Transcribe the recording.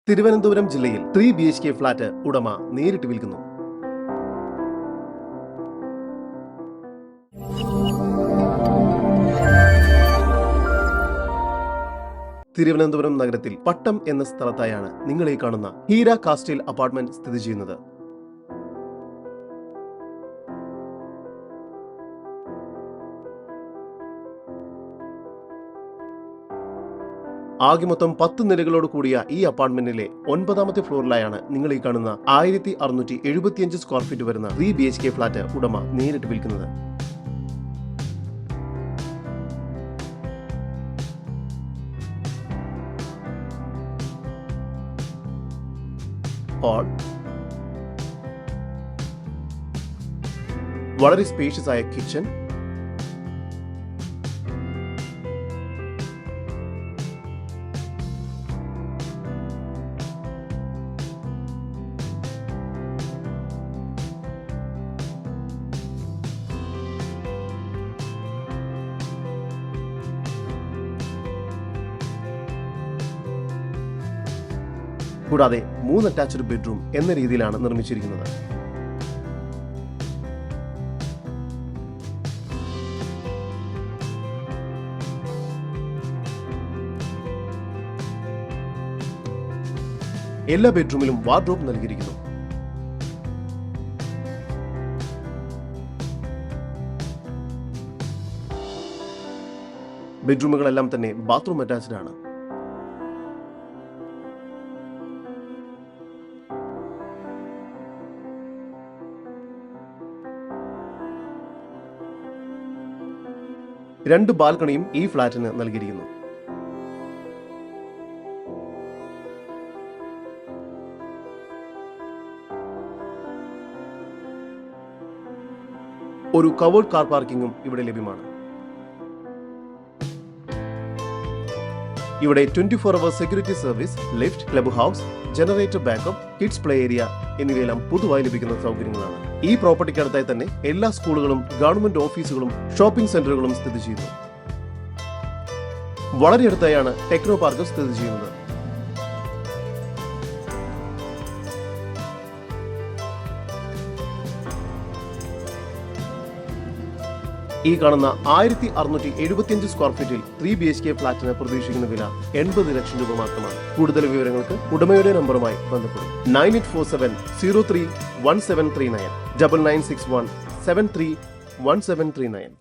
തിരുവനന്തപുരം ജില്ലയിൽ 3 BHK flat ഉടമ നേരിട്ട് വിൽക്കുന്നു. തിരുവനന്തപുരം നഗരത്തിൽ പട്ടം എന്ന സ്ഥലത്തായാണ് നിങ്ങൾ ഈ കാണുന്ന ഹീര കാസ്റ്റിൽ അപ്പാർട്ട്മെന്റ് സ്ഥിതി ചെയ്യുന്നത്. ആകെ മൊത്തം 10 നിലകളോട് കൂടിയ ഈ അപ്പാർട്ട്മെന്റിലെ 9ാമത്തെ ഫ്ലോറിലായാണ് നിങ്ങൾ ഈ കാണുന്ന 1675 സ്ക്വയർ ഫീറ്റ് വരുന്ന 3 BHK ഫ്ളാറ്റ് ഉടമ നേരിട്ട് വിൽക്കുന്നത്. ഹാൾ, വളരെ സ്പേഷ്യസ് ആയ കിച്ചൺ, കൂടാതെ 3 അറ്റാച്ച്ഡ് ബെഡ്റൂം എന്ന രീതിയിലാണ് നിർമ്മിച്ചിരിക്കുന്നത്. എല്ലാ ബെഡ്റൂമിലും വാർഡ്രോബ് നൽകിയിരിക്കുന്നു. ബെഡ്റൂമുകളെല്ലാം തന്നെ ബാത്റൂം അറ്റാച്ച്ഡ് ആണ്. രണ്ട് ബാൽക്കണിയും ഈ ഫ്ളാറ്റിന് നൽകിയിരിക്കുന്നു. ഒരു കവേർഡ് കാർ പാർക്കിംഗും ഇവിടെ ലഭ്യമാണ്. ഇവിടെ 24 hour security service, lift, club house, generator backup, kids play area എന്നിവയെല്ലാം പൊതുവായി ലഭിക്കുന്ന സൗകര്യങ്ങളാണ്. ഈ പ്രോപ്പർട്ടിക്കടുത്തായി തന്നെ എല്ലാ സ്കൂളുകളും, ഗവൺമെന്റ് ഓഫീസുകളും, ഷോപ്പിംഗ് സെന്ററുകളും സ്ഥിതി ചെയ്യുന്നു. വളരെ അടുത്തായാണ് ടെക്നോ പാർക്ക് സ്ഥിതി ചെയ്യുന്നത്. ഈ കാണുന്ന 1675 സ്ക്വയർ ഫീറ്റിൽ 3 BHK ഫ്ളാറ്റിന് പ്രതീക്ഷിക്കുന്ന വില 80 ലക്ഷം രൂപ മാത്രമാണ്. കൂടുതൽ വിവരങ്ങൾക്ക് ഉടമയുടെ നമ്പറുമായി ബന്ധപ്പെടും. 9847031739 9961731739.